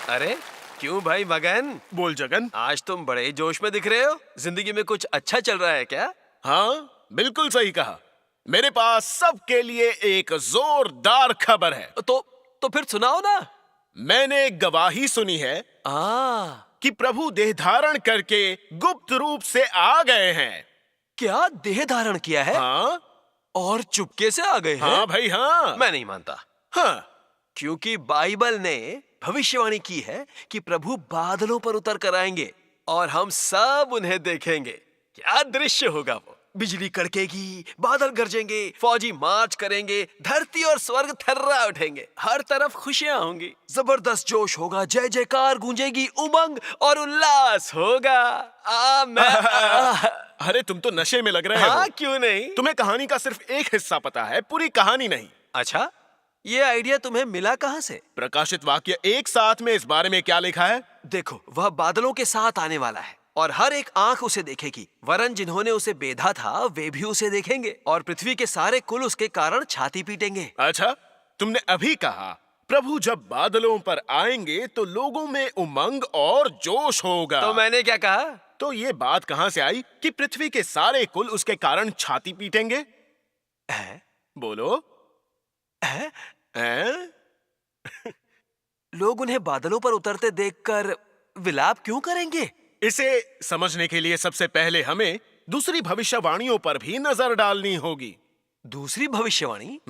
अरे क्यों भाई मगन? बोल जगन। आज तुम बड़े जोश में दिख रहे हो। जिंदगी में कुछ अच्छा चल रहा है क्या? हाँ, बिल्कुल सही कहा। मेरे पास सबके लिए एक जोरदार खबर है। तो फिर सुनाओ ना। मैंने गवाही सुनी है कि प्रभु देह धारण करके गुप्त रूप से आ गए हैं। क्या देह धारण किया है? हाँ और चुपके से आ गए हैं? हाँ भाई हाँ। मैं नहीं मानता। हाँ, क्योंकि बाइबल ने भविष्यवाणी की है कि प्रभु बादलों पर उतर कर आएंगे और हम सब उन्हें देखेंगे। क्या दृश्य होगा वो! बिजली कड़केगी, बादल गरजेंगे, फौजी मार्च करेंगे, धरती और स्वर्ग थर्रा उठेंगे, हर तरफ खुशियां होंगी, जबरदस्त जोश होगा, जय जयकार गूंजेगी, उमंग और उल्लास होगा। अरे तुम तो नशे में लग रहे हो। हाँ, क्यों नहीं? तुम्हें कहानी का सिर्फ एक हिस्सा पता है, पूरी कहानी नहीं। अच्छा, ये आइडिया तुम्हें मिला कहाँ से? प्रकाशित वाक्य 1:7 में इस बारे में क्या लिखा है? देखो, वह बादलों के साथ आने वाला है और हर एक आंख उसे देखेगी, वरन जिन्होंने उसे बेधा था वे भी उसे देखेंगे और पृथ्वी के सारे कुल उसके कारण छाती पीटेंगे। अच्छा, तुमने अभी कहा प्रभु जब बादलों पर आएंगे तो लोगों में उमंग और जोश होगा। तो मैंने क्या कहा? तो ये बात कहां से आई कि पृथ्वी के सारे कुल उसके कारण छाती पीटेंगे? है? बोलो। है? हैं? लोग उन्हें बादलों पर उतरते देखकर विलाप क्यों करेंगे? इसे समझने के लिए सबसे पहले हमें दूसरी भविष्यवाणियों पर भी नजर डालनी होगी। दूसरी भविष्यवाणी?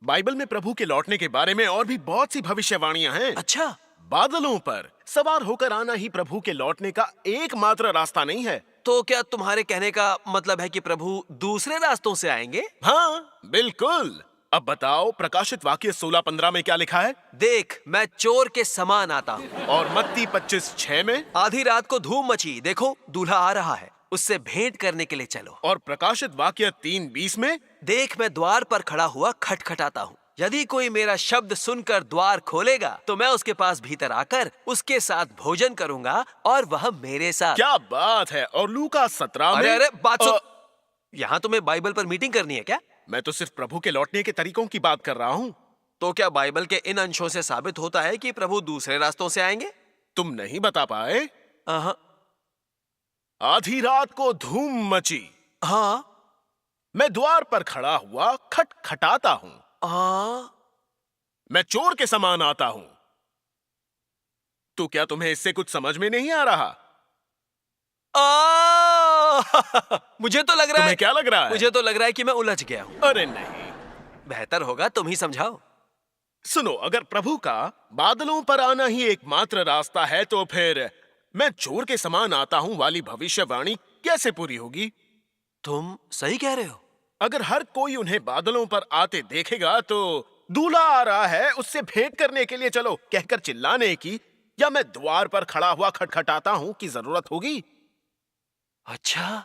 बाइबल में प्रभु के लौटने के बारे में और भी बहुत सी भविष्यवाणियां हैं। अच्छा, बादलों पर सवार होकर आना ही प्रभु के लौटने का एकमात्र रास्ता नहीं है। तो क्या तुम्हारे कहने का मतलब है कि प्रभु दूसरे रास्तों से आएंगे? हाँ, बिल्कुल। अब बताओ, प्रकाशित वाक्य 16:15 में क्या लिखा है? देख, मैं चोर के समान आता हूँ। और मत्ती 25:6 में? आधी रात को धूम मची, देखो दूल्हा आ रहा है, उससे भेंट करने के लिए चलो। और प्रकाशित वाक्य 3:20 में? देख, मैं द्वार पर खड़ा हुआ खटखटाता हूँ, यदि कोई मेरा शब्द सुनकर द्वार खोलेगा तो मैं उसके पास भीतर आकर उसके साथ भोजन करूंगा और वह मेरे साथ। क्या बात है। और लूका 17 में? अरे बात सुन। यहाँ तुम्हें बाइबल पर मीटिंग करनी है क्या? मैं तो सिर्फ प्रभु के लौटने के तरीकों की बात कर रहा हूँ। तो क्या बाइबल के इन अंशों से साबित होता है कि प्रभु दूसरे रास्तों से आएंगे? तुम नहीं बता पाए? हाँ। आधी रात को धूम मची, हाँ। मैं द्वार पर खड़ा हुआ खटखटाता हूँ, मैं चोर के समान आता हूँ। तो क्या तुम्हें इससे कुछ समझ में नहीं आ रहा? मुझे तो लग रहा है। तुम्हें क्या लग रहा है? मुझे तो लग रहा है कि मैं उलझ गया हूँ। अरे नहीं, बेहतर होगा तुम ही समझाओ। सुनो, अगर प्रभु का बादलों पर आना ही एकमात्र रास्ता है तो फिर मैं चोर के समान आता हूँ वाली भविष्यवाणी कैसे पूरी होगी? तुम सही कह रहे हो। अगर हर कोई उन्हें बादलों पर आते देखेगा तो दूल्हा आ रहा है, उससे भेंट करने के लिए चलो कहकर चिल्लाने की या मैं द्वार पर खड़ा हुआ खटखटाता हूँ की जरूरत होगी? अच्छा,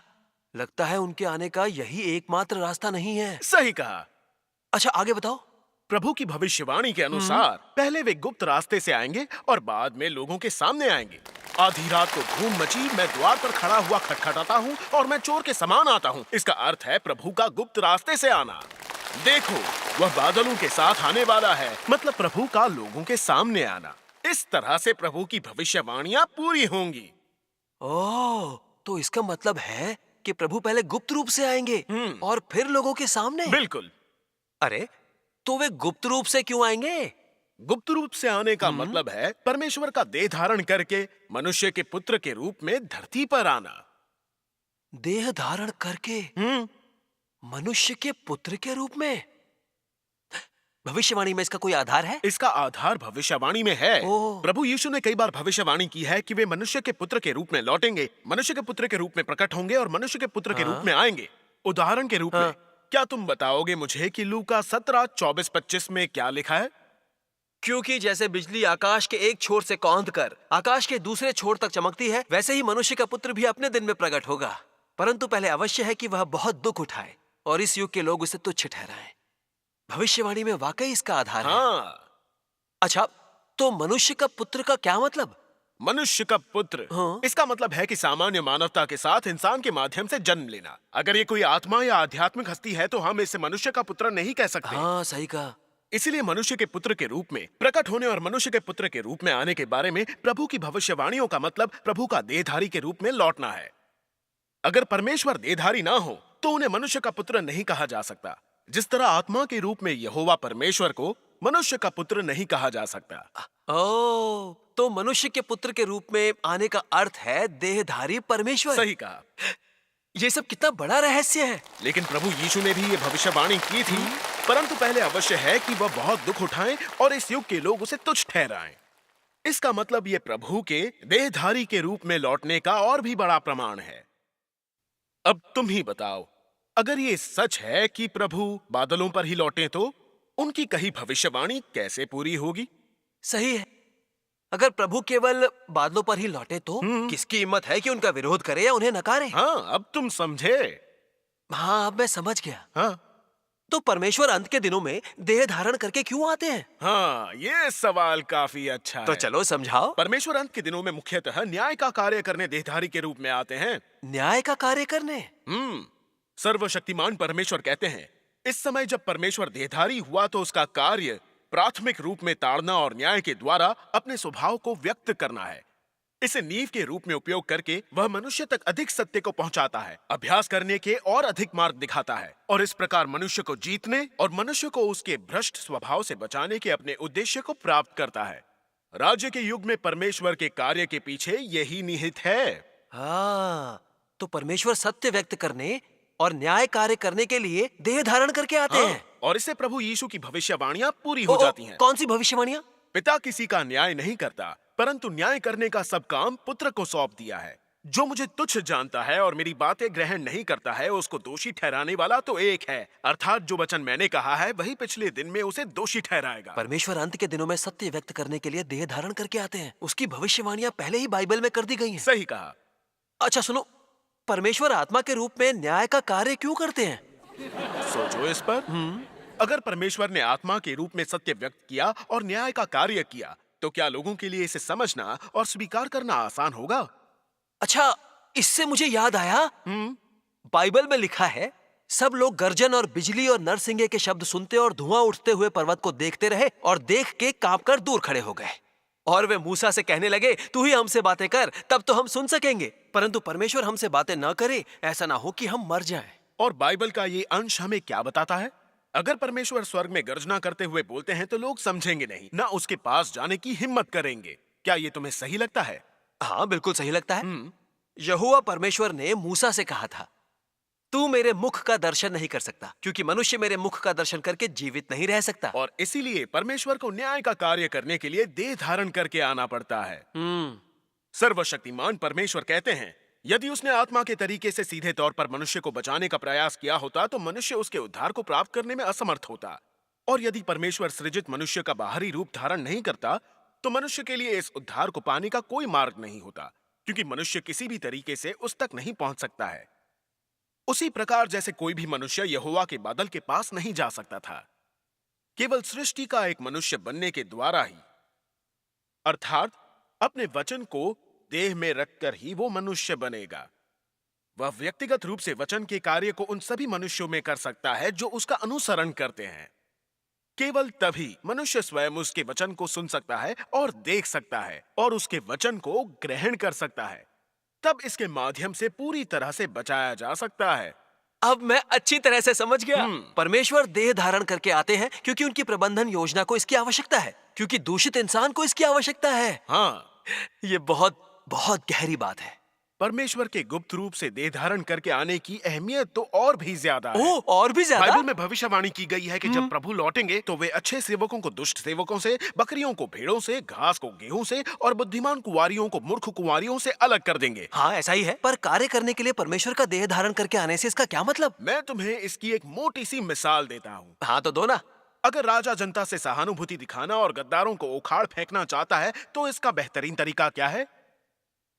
लगता है उनके आने का यही एकमात्र रास्ता नहीं है। सही कहा। अच्छा, आगे बताओ। प्रभु की भविष्यवाणी के अनुसार पहले वे गुप्त रास्ते से आएंगे और बाद में लोगों के सामने आएंगे। आधी रात को धूम मची, मैं द्वार पर खड़ा हुआ खटखटाता हूँ और मैं चोर के समान आता हूँ। इसका अर्थ है प्रभु का गुप्त रास्ते से आना। देखो, वह बादलों के साथ आने वाला है, मतलब प्रभु का लोगों के सामने आना। इस तरह से प्रभु की भविष्यवाणियां पूरी होंगी। ओह, तो इसका मतलब है कि प्रभु पहले गुप्त रूप से आएंगे और फिर लोगों के सामने। बिल्कुल। अरे, तो वे गुप्त रूप से क्यों आएंगे? गुप्त रूप से आने का मतलब है परमेश्वर का देह धारण करके मनुष्य के पुत्र के रूप में धरती पर आना। देह धारण करके मनुष्य के पुत्र के रूप में? भविष्यवाणी में इसका कोई आधार है? इसका आधार भविष्यवाणी में है। प्रभु यीशु ने कई बार भविष्यवाणी की है कि वे मनुष्य के पुत्र के रूप में लौटेंगे, मनुष्य के पुत्र के रूप में प्रकट होंगे और मनुष्य के पुत्र के रूप में आएंगे। उदाहरण के रूप में क्या तुम बताओगे मुझे कि लूका 17:24-25 में क्या लिखा है? क्योंकि जैसे बिजली आकाश के एक छोर से कौंध कर आकाश के दूसरे छोर तक चमकती है, वैसे ही मनुष्य का पुत्र भी अपने दिन में प्रकट होगा। परंतु पहले अवश्य है कि वह बहुत दुख उठाए और इस युग के लोग उसे तुच्छ ठहराएं। भविष्यवाणी में वाकई इसका आधार है। अच्छा, तो मनुष्य का पुत्र का क्या मतलब? मनुष्य का पुत्र, इसका मतलब है कि सामान्य मानवता के साथ इंसान के माध्यम से जन्म लेना। अगर ये कोई आत्मा या आध्यात्मिक हस्ती है तो हम इसे मनुष्य का पुत्र नहीं कह सकते। हाँ, सही कहा। इसीलिए मनुष्य के पुत्र के रूप में प्रकट होने और मनुष्य के पुत्र के रूप में आने के बारे में प्रभु की भविष्यवाणियों का मतलब प्रभु का देहधारी के रूप में लौटना है। अगर परमेश्वर देहधारी ना हो तो उन्हें मनुष्य का पुत्र नहीं कहा जा सकता। जिस तरह आत्मा के रूप में यहोवा परमेश्वर को मनुष्य का पुत्र नहीं कहा जा सकता। ओ, तो मनुष्य के पुत्र के रूप में आने का अर्थ है देहधारी परमेश्वर। सही कहा। ये सब कितना बड़ा रहस्य है। लेकिन प्रभु यीशु ने भी ये भविष्यवाणी की थी, परंतु पहले अवश्य है कि वह बहुत दुख उठाएं और इस युग के लोग उसे तुच्छ ठहराएं। इसका मतलब ये प्रभु के देहधारी के रूप में लौटने का और भी बड़ा प्रमाण है। अब तुम ही बताओ, अगर ये सच है कि प्रभु बादलों पर ही लौटे तो उनकी कही भविष्यवाणी कैसे पूरी होगी? सही है। अगर प्रभु केवल बादलों पर ही लौटे तो किसकी हिम्मत है कि उनका विरोध करे या उन्हें नकारे? हाँ, अब तुम समझे। हाँ, अब मैं समझ गया। हाँ तो परमेश्वर अंत के दिनों में देह धारण करके क्यों आते हैं? हाँ, ये सवाल काफी अच्छा तो है। चलो समझाओ। परमेश्वर अंत के दिनों में मुख्यतः न्याय का कार्य करने देहधारी के रूप में आते हैं। न्याय का कार्य करने? सर्वशक्तिमान परमेश्वर कहते हैं, इस समय जब परमेश्वर देहधारी हुआ तो उसका कार्य प्राथमिक रूप में ताड़ना और न्याय के द्वारा अपने स्वभाव को व्यक्त करना है। इसे नींव के रूप में उपयोग करके वह मनुष्य तक अधिक सत्य को पहुंचाता है, अभ्यास करने के और अधिक मार्ग दिखाता है और इस प्रकार मनुष्य को जीतने और मनुष्य को उसके भ्रष्ट स्वभाव से बचाने के अपने उद्देश्य को प्राप्त करता है। राज्य के युग में परमेश्वर के कार्य के पीछे यही निहित है। हाँ, तो परमेश्वर सत्य व्यक्त करने और न्याय कार्य करने के लिए देह धारण करके आते हैं। और इससे प्रभु यीशु की भविष्यवाणियां पूरी हो जाती हैं। कौन सी भविष्यवाणियां? पिता किसी का न्याय नहीं करता, परंतु न्याय करने का सब काम पुत्र को सौंप दिया है। जो मुझे तुच्छ जानता है और मेरी बातें ग्रहण नहीं करता है, उसको दोषी ठहराने वाला तो एक है, अर्थात जो वचन मैंने कहा है वही पिछले दिन में उसे दोषी ठहराएगा। परमेश्वर अंत के दिनों में सत्य व्यक्त करने के लिए देह धारण करके आते हैं। उसकी भविष्यवाणियां पहले ही बाइबल में कर दी गई हैं। सही कहा। अच्छा सुनो, परमेश्वर आत्मा के रूप में न्याय का कार्य क्यों करते हैं? सोचो इस पर। अगर परमेश्वर ने आत्मा के रूप में सत्य व्यक्त किया और न्याय का कार्य किया, तो क्या लोगों के लिए इसे समझना और स्वीकार करना आसान होगा? अच्छा, इससे मुझे याद आया, बाइबल में लिखा है, सब लोग गर्जन और बिजली और नरसिंगे के शब्द सुनते और धुआं उठते हुए पर्वत को देखते रहे और देख के कांपकर दूर खड़े हो गए। और वे मूसा से कहने लगे, तू ही हमसे बातें कर, तब तो हम सुन सकेंगे। परंतु परमेश्वर हमसे बातें न करे, ऐसा ना हो कि हम मर जाएं। और बाइबल का ये अंश हमें क्या बताता है? अगर परमेश्वर स्वर्ग में गर्जना करते हुए बोलते हैं तो लोग समझेंगे नहीं, ना उसके पास जाने की हिम्मत करेंगे। क्या ये तुम्हें सही लगता है? हाँ, बिल्कुल सही लगता है। यहोवा परमेश्वर ने मूसा से कहा था, तू मेरे मुख का दर्शन नहीं कर सकता, क्योंकि मनुष्य मेरे मुख का दर्शन करके जीवित नहीं रह सकता। और इसीलिए परमेश्वर को न्याय का कार्य करने के लिए देह धारण करके आना पड़ता है। सर्वशक्तिमान परमेश्वर कहते हैं, यदि उसने आत्मा के तरीके से सीधे तौर पर मनुष्य को बचाने का प्रयास किया होता तो मनुष्य उसके उद्धार को प्राप्त करने में असमर्थ होता। और यदि परमेश्वर सृजित मनुष्य का बाहरी रूप धारण नहीं करता तो मनुष्य के लिए इस उद्धार को पाने का कोई मार्ग नहीं होता, क्योंकि मनुष्य किसी भी तरीके से उस तक नहीं पहुंच सकता है। उसी प्रकार जैसे कोई भी मनुष्य यहोवा के बादल के पास नहीं जा सकता था, केवल सृष्टि का एक मनुष्य बनने के द्वारा ही, अर्थात अपने वचन को देह में रखकर ही वो मनुष्य बनेगा। वह व्यक्तिगत रूप से वचन के कार्य को उन सभी मनुष्यों में कर सकता है जो उसका अनुसरण करते हैं। केवल तभी मनुष्य स्वयं उसके वचन को सुन सकता है और देख सकता है और उसके वचन को ग्रहण कर सकता है। तब इसके माध्यम से पूरी तरह से बचाया जा सकता है। अब मैं अच्छी तरह से समझ गया। परमेश्वर देह धारण करके आते हैं क्योंकि उनकी प्रबंधन योजना को इसकी आवश्यकता है, क्योंकि दूषित इंसान को इसकी आवश्यकता है। हाँ, ये बहुत बहुत गहरी बात है। परमेश्वर के गुप्त रूप से देह धारण करके आने की अहमियत तो और भी ज्यादा है। ओह, और भी ज्यादा? बाइबल में भविष्यवाणी की गई है कि जब प्रभु लौटेंगे तो वे अच्छे सेवकों को दुष्ट सेवकों से, बकरियों को भेड़ों से, घास को गेहूं से और बुद्धिमान कुंवारियों को मूर्ख कुंवारियों से अलग कर देंगे। हाँ, ऐसा ही है। पर कार्य करने के लिए परमेश्वर का देह धारण करके आने से इसका क्या मतलब? मैं तुम्हें इसकी एक मोटी सी मिसाल देता हूँ। हाँ, तो दो ना। अगर राजा जनता से सहानुभूति दिखाना और गद्दारों को उखाड़ फेंकना चाहता है तो इसका बेहतरीन तरीका क्या है?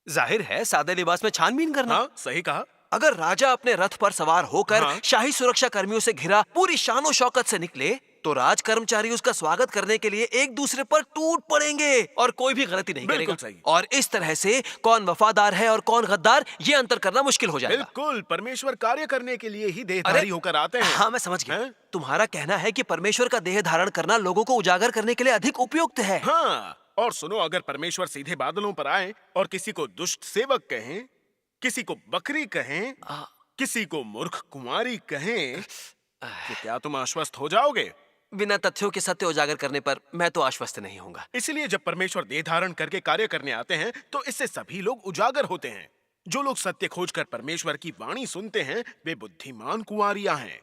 जाहिर है, सादे लिबास में छानबीन करना। हाँ, सही कहा। अगर राजा अपने रथ पर सवार होकर हाँ। शाही सुरक्षा कर्मियों से घिरा पूरी शानो शौकत से निकले तो राज कर्मचारी उसका स्वागत करने के लिए एक दूसरे पर टूट पड़ेंगे और कोई भी गलती नहीं बिल्कुल करेगा। सही। और इस तरह से कौन वफादार है और कौन गद्दार, ये अंतर करना मुश्किल हो जाएगा। बिल्कुल, परमेश्वर कार्य करने के लिए ही देहधारी होकर आते हैं। हाँ, मैं समझ गया। हैं? तुम्हारा कहना है कि परमेश्वर का देह धारण करना लोगों को उजागर करने के लिए अधिक उपयुक्त है। हाँ, और सुनो, अगर परमेश्वर सीधे बादलों पर आए और किसी को दुष्ट सेवक कहें, किसी को बकरी कहें, किसी को मूर्ख कुंवारी कहें, तो क्या तुम आश्वस्त हो जाओगे? बिना तथ्यों के सत्य उजागर करने पर मैं तो आश्वस्त नहीं होऊंगा। इसलिए जब परमेश्वर देह धारण करके कार्य करने आते हैं तो इससे सभी लोग उजागर होते हैं। जो लोग सत्य खोजकर परमेश्वर की वाणी सुनते हैं वे बुद्धिमान कुंवारियां हैं।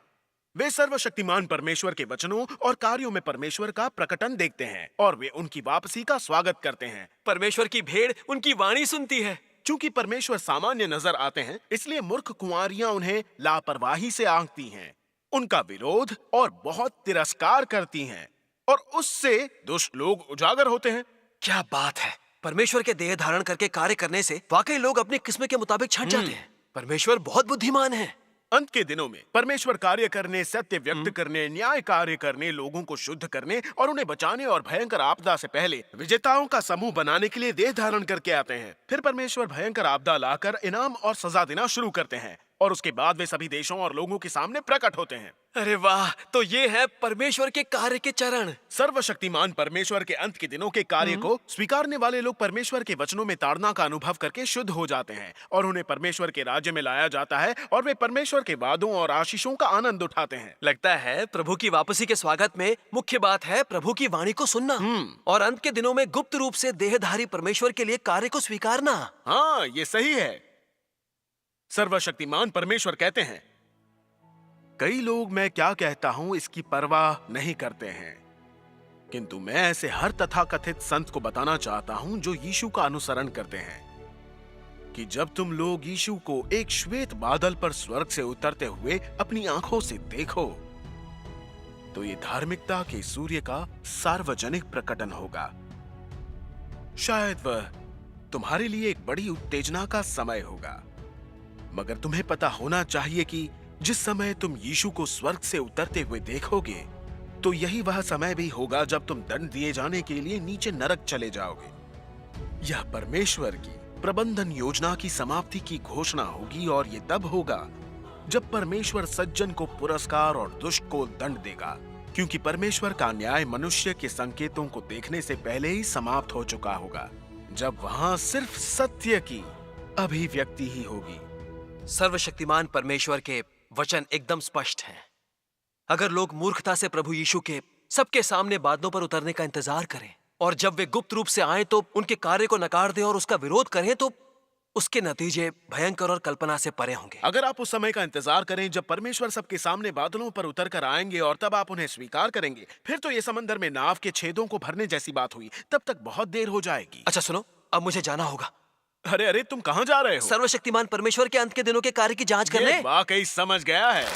वे सर्वशक्तिमान परमेश्वर के वचनों और कार्यों में परमेश्वर का प्रकटन देखते हैं और वे उनकी वापसी का स्वागत करते हैं। परमेश्वर की भेड़ उनकी वाणी सुनती है। चूंकि परमेश्वर सामान्य नजर आते हैं, इसलिए मूर्ख कुंवारियां उन्हें लापरवाही से आंकती हैं, उनका विरोध और बहुत तिरस्कार करती हैं, और उससे दुष्ट लोग उजागर होते हैं। क्या बात है! परमेश्वर के देह धारण करके कार्य करने से वाकई लोग अपनी किस्म के मुताबिक छंट जाते हैं। परमेश्वर बहुत बुद्धिमान है। अंत के दिनों में परमेश्वर कार्य करने, सत्य व्यक्त करने, न्याय कार्य करने, लोगों को शुद्ध करने और उन्हें बचाने और भयंकर आपदा से पहले विजेताओं का समूह बनाने के लिए देह धारण करके आते हैं। फिर परमेश्वर भयंकर आपदा लाकर इनाम और सजा देना शुरू करते हैं और उसके बाद वे सभी देशों और लोगों के सामने प्रकट होते हैं। अरे वाह! तो ये है परमेश्वर के कार्य के चरण। सर्वशक्तिमान परमेश्वर के अंत के दिनों के कार्य को स्वीकारने वाले लोग परमेश्वर के वचनों में ताड़ना का अनुभव करके शुद्ध हो जाते हैं और उन्हें परमेश्वर के राज्य में लाया जाता है और वे परमेश्वर के वादों और आशीषों का आनंद उठाते हैं। लगता है प्रभु की वापसी के स्वागत में मुख्य बात है प्रभु की वाणी को सुनना और अंत के दिनों में गुप्त रूप से देहधारी परमेश्वर के लिए कार्य को स्वीकारना। हाँ, ये सही है। सर्वशक्तिमान परमेश्वर कहते हैं, कई लोग मैं क्या कहता हूं इसकी परवाह नहीं करते हैं, किंतु मैं ऐसे हर तथाकथित संत को बताना चाहता हूं जो यीशु का अनुसरण करते हैं कि जब तुम लोग यीशु को एक श्वेत बादल पर स्वर्ग से उतरते हुए अपनी आंखों से देखो तो ये धार्मिकता के सूर्य का सार्वजनिक प्रकटन होगा। शायद वह तुम्हारे लिए एक बड़ी उत्तेजना का समय होगा, मगर तुम्हें पता होना चाहिए कि जिस समय तुम यीशु को स्वर्ग से उतरते हुए देखोगे तो यही वह समय भी होगा जब तुम दंड दिए जाने के लिए नीचे नरक चले जाओगे। यह परमेश्वर की प्रबंधन योजना की समाप्ति की घोषणा होगी और ये तब होगा जब परमेश्वर सज्जन को पुरस्कार और दुष्ट को दंड देगा, क्योंकि परमेश्वर का न्याय मनुष्य के संकेतों को देखने से पहले ही समाप्त हो चुका होगा, जब वहां सिर्फ सत्य की अभिव्यक्ति ही होगी। सर्वशक्तिमान परमेश्वर के वचन एकदम स्पष्ट हैं। अगर लोग मूर्खता से प्रभु यीशु के सबके सामने बादलों पर उतरने का इंतजार करें और जब वे गुप्त रूप से आए तो उनके कार्य को नकार दें और उसका विरोध करें, तो उसके नतीजे भयंकर और कल्पना से परे होंगे। अगर आप उस समय का इंतजार करें जब परमेश्वर सबके सामने बादलों पर उतर कर आएंगे और तब आप उन्हें स्वीकार करेंगे, फिर तो ये समंदर में नाव के छेदों को भरने जैसी बात हुई। तब तक बहुत देर हो जाएगी। अच्छा सुनो, अब मुझे जाना होगा। अरे अरे, तुम कहां जा रहे हो? सर्वशक्तिमान परमेश्वर के अंत के दिनों के कार्य की जांच करने। ये वाकई समझ गया है।